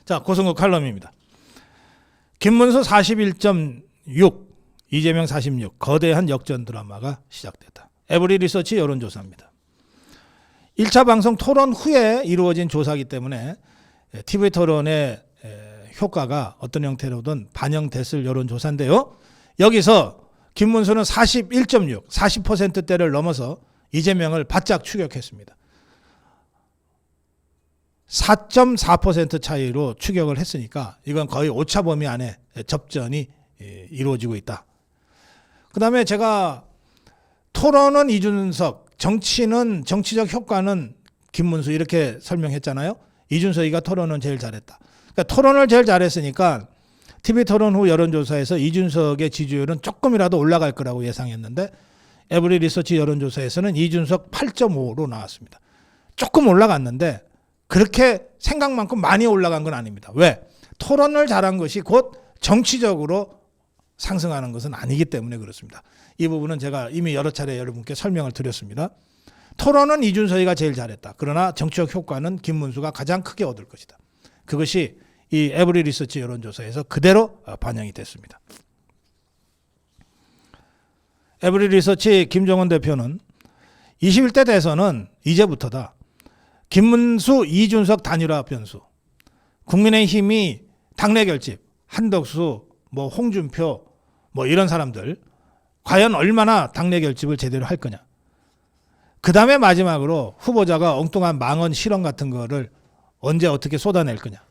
자, 고성국 칼럼입니다. 김문수 41.6, 이재명 46, 거대한 역전 드라마가 시작됐다. 에브리 리서치 여론조사입니다. 1차 방송 토론 후에 이루어진 조사이기 때문에 TV 토론의 효과가 어떤 형태로든 반영됐을 여론조사인데요. 여기서 김문수는 41.6, 40%대를 넘어서 이재명을 바짝 추격했습니다. 4.4% 차이로 추격을 했으니까 이건 거의 오차 범위 안에 접전이 이루어지고 있다. 그 다음에 제가 토론은 이준석, 정치적 효과는 김문수 이렇게 설명했잖아요. 이준석이가 토론은 제일 잘했다. 그러니까 토론을 제일 잘했으니까 TV 토론 후 여론조사에서 이준석의 지지율은 조금이라도 올라갈 거라고 예상했는데 에브리 리서치 여론조사에서는 이준석 8.5로 나왔습니다. 조금 올라갔는데 그렇게 생각만큼 많이 올라간 건 아닙니다. 왜? 토론을 잘한 것이 곧 정치적으로 상승하는 것은 아니기 때문에 그렇습니다. 이 부분은 제가 이미 여러 차례 여러분께 설명을 드렸습니다. 토론은 이준석이가 제일 잘했다. 그러나 정치적 효과는 김문수가 가장 크게 얻을 것이다. 그것이 이 에브리 리서치 여론조사에서 그대로 반영이 됐습니다. 에브리 리서치 김종원 대표는 21대 대선은 이제부터다. 김문수, 이준석 단일화 변수. 국민의힘이 당내 결집, 한덕수, 홍준표, 이런 사람들 과연 얼마나 당내 결집을 제대로 할 거냐. 그 다음에 마지막으로 후보자가 엉뚱한 망언 실언 같은 거를 언제 어떻게 쏟아낼 거냐.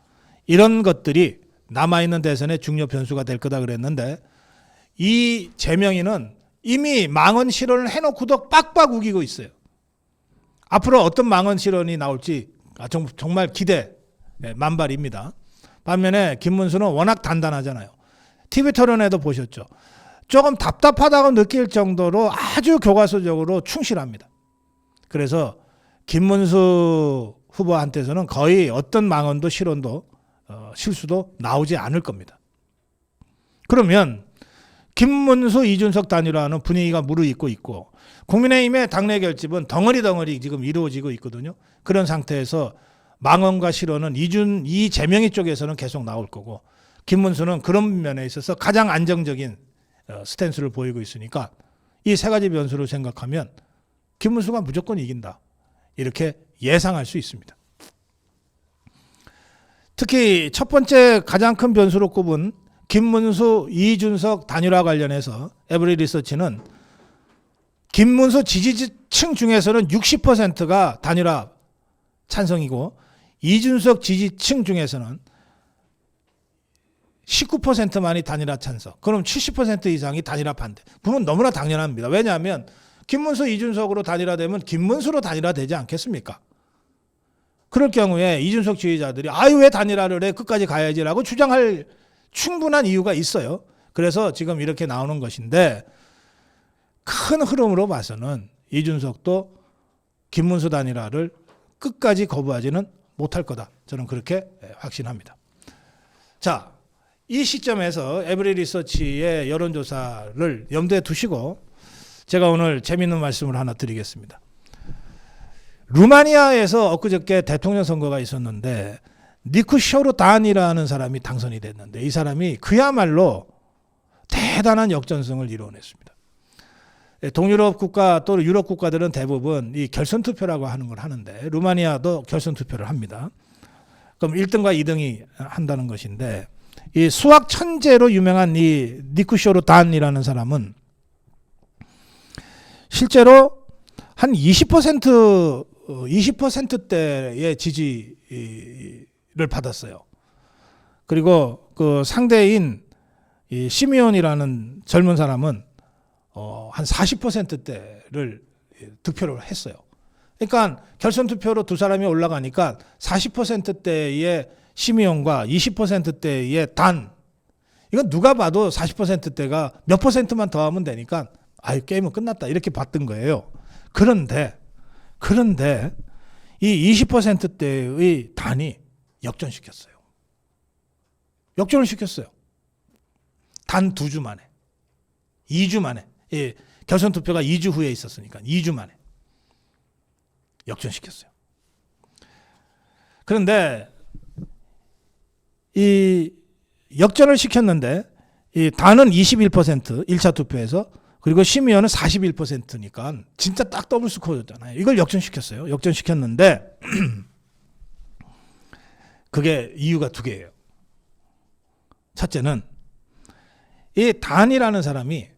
이런 것들이 남아있는 대선의 중요 변수가 될 거다 그랬는데 이 재명이는 이미 망언 실언을 해놓고도 빡빡 우기고 있어요. 앞으로 어떤 망언 실언이 나올지 정말 기대 만발입니다. 반면에 김문수는 워낙 단단하잖아요. TV 토론에도 보셨죠. 조금 답답하다고 느낄 정도로 아주 교과서적으로 충실합니다. 그래서 김문수 후보한테서는 거의 어떤 망언도 실언도 실수도 나오지 않을 겁니다. 그러면 김문수, 이준석 단일화는 분위기가 무르익고 있고 국민의힘의 당내 결집은 덩어리 지금 이루어지고 있거든요. 그런 상태에서 망언과 실언은 이재명이 쪽에서는 계속 나올 거고 김문수는 그런 면에 있어서 가장 안정적인 스탠스를 보이고 있으니까 이 세 가지 변수를 생각하면 김문수가 무조건 이긴다. 이렇게 예상할 수 있습니다. 특히 첫 번째 가장 큰 변수로 꼽은 김문수, 이준석 단일화 관련해서 에브리 리서치는 김문수 지지층 중에서는 60%가 단일화 찬성이고 이준석 지지층 중에서는 19%만이 단일화 찬성. 그럼 70% 이상이 단일화 반대. 그건 너무나 당연합니다. 왜냐하면 김문수, 이준석으로 단일화되면 김문수로 단일화되지 않겠습니까? 그럴 경우에 이준석 지지자들이 왜 단일화를 해? 끝까지 가야지라고 주장할 충분한 이유가 있어요. 그래서 지금 이렇게 나오는 것인데 큰 흐름으로 봐서는 이준석도 김문수 단일화를 끝까지 거부하지는 못할 거다. 저는 그렇게 확신합니다. 자, 이 시점에서 에브리 리서치의 여론조사를 염두에 두시고 제가 오늘 재미있는 말씀을 하나 드리겠습니다. 루마니아에서 엊그저께 대통령 선거가 있었는데 니쿠 쇼르단이라는 사람이 당선이 됐는데 이 사람이 그야말로 대단한 역전승을 이뤄냈습니다. 동유럽 국가 또는 유럽 국가들은 대부분 이 결선 투표라고 하는 걸 하는데 루마니아도 결선 투표를 합니다. 그럼 1등과 2등이 한다는 것인데 이 수학 천재로 유명한 이 니쿠 쇼르단이라는 사람은 실제로 한 20%대의 지지를 받았어요. 그리고 그 상대인 이 시미온이라는 젊은 사람은 한 40%대를 득표를 했어요. 그러니까 결선 투표로 두 사람이 올라가니까 40%대의 시미온과 20%대의 단. 이건 누가 봐도 40%대가 몇 %만 더하면 되니까 게임은 끝났다 이렇게 봤던 거예요. 그런데 이 20%대의 단이 역전시켰어요. 역전을 시켰어요. 단 2주 만에. 2주 만에. 결선 투표가 2주 후에 있었으니까 2주 만에 역전시켰어요. 그런데 이 역전을 시켰는데 이 단은 21% 1차 투표에서 그리고 심의원은 41%니까 진짜 딱 더블 스코어였잖아요. 이걸 역전시켰어요. 역전시켰는데 그게 이유가 두 개예요. 첫째는 이 단이라는 사람이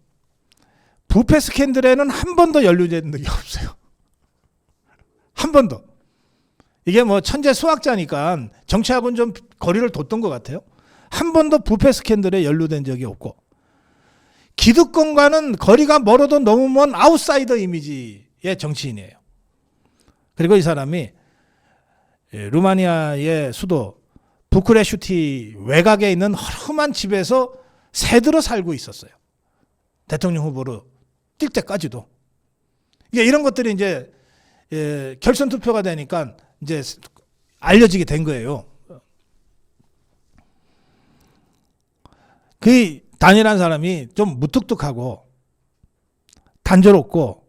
부패 스캔들에는 한 번도 연루된 적이 없어요. 한 번도. 이게 뭐 천재 수학자니까 정치하고는 좀 거리를 뒀던 것 같아요. 한 번도 부패 스캔들에 연루된 적이 없고 기득권과는 거리가 멀어도 너무 먼 아웃사이더 이미지의 정치인이에요. 그리고 이 사람이 루마니아의 수도 부쿠레슈티 외곽에 있는 허름한 집에서 새들어 살고 있었어요. 대통령 후보로 뛸 때까지도. 이게 이런 것들이 이제 결선 투표가 되니까 이제 알려지게 된 거예요. 그 단이라는 사람이 좀 무뚝뚝하고 단조롭고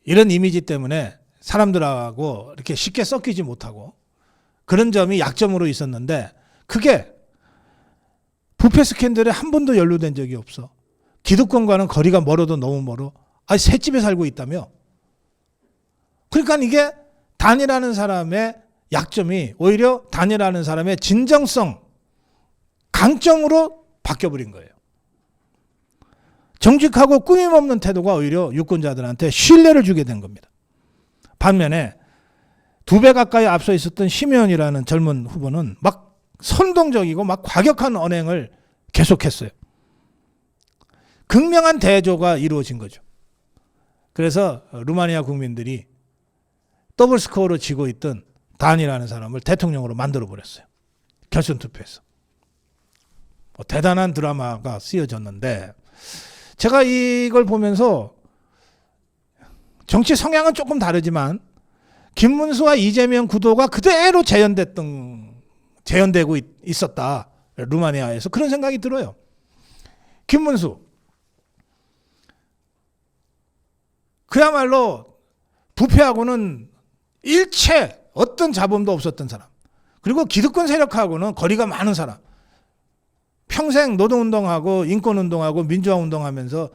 이런 이미지 때문에 사람들하고 이렇게 쉽게 섞이지 못하고 그런 점이 약점으로 있었는데 그게 부패 스캔들에 한 번도 연루된 적이 없어. 기득권과는 거리가 멀어도 너무 멀어. 아니 셋집에 살고 있다며. 그러니까 이게 단이라는 사람의 약점이 오히려 단이라는 사람의 진정성, 강점으로 바뀌어버린 거예요. 정직하고 꾸밈없는 태도가 오히려 유권자들한테 신뢰를 주게 된 겁니다. 반면에 2배 가까이 앞서 있었던 심의원이라는 젊은 후보는 막 선동적이고 막 과격한 언행을 계속했어요. 극명한 대조가 이루어진 거죠. 그래서 루마니아 국민들이 더블 스코어로 지고 있던 단이라는 사람을 대통령으로 만들어버렸어요. 결선 투표에서. 대단한 드라마가 쓰여졌는데 제가 이걸 보면서 정치 성향은 조금 다르지만 김문수와 이재명 구도가 그대로 재현되고 있었다. 루마니아에서 그런 생각이 들어요. 김문수 그야말로 부패하고는 일체 어떤 자본도 없었던 사람. 그리고 기득권 세력하고는 거리가 많은 사람. 평생 노동운동하고 인권운동하고 민주화운동하면서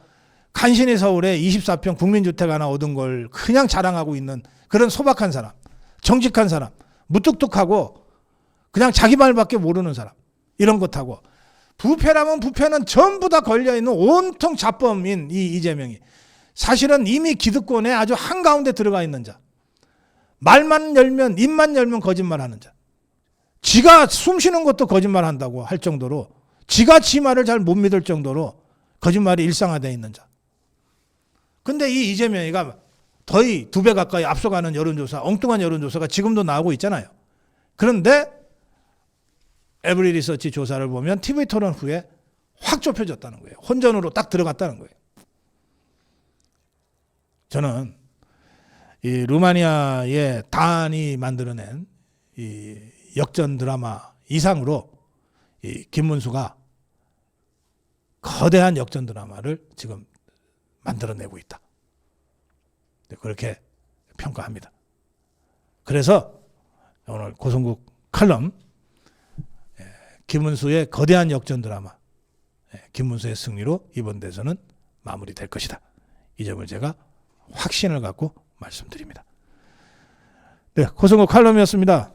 간신히 서울에 24평 국민주택 하나 얻은 걸 그냥 자랑하고 있는 그런 소박한 사람. 정직한 사람. 무뚝뚝하고 그냥 자기 말밖에 모르는 사람. 이런 것하고 부패라면 부패는 전부 다 걸려있는 온통 자범인 이 이재명이 사실은 이미 기득권에 아주 한가운데 들어가 있는 자. 말만 열면 입만 열면 거짓말하는 자. 지가 숨 쉬는 것도 거짓말한다고 할 정도로 지가 지 말을 잘 못 믿을 정도로 거짓말이 일상화되어 있는 자. 근데 이 이재명이가 거의 2배 가까이 앞서가는 여론조사, 엉뚱한 여론조사가 지금도 나오고 있잖아요. 그런데 에브리 리서치 조사를 보면 TV 토론 후에 확 좁혀졌다는 거예요. 혼전으로 딱 들어갔다는 거예요. 저는 이 루마니아의 단이 만들어낸 이 역전 드라마 이상으로 이 김문수가 거대한 역전 드라마를 지금 만들어내고 있다. 그렇게 평가합니다. 그래서 오늘 고성국 칼럼 김문수의 거대한 역전 드라마 김문수의 승리로 이번 대선은 마무리될 것이다. 이 점을 제가 확신을 갖고 말씀드립니다. 네, 고성국 칼럼이었습니다.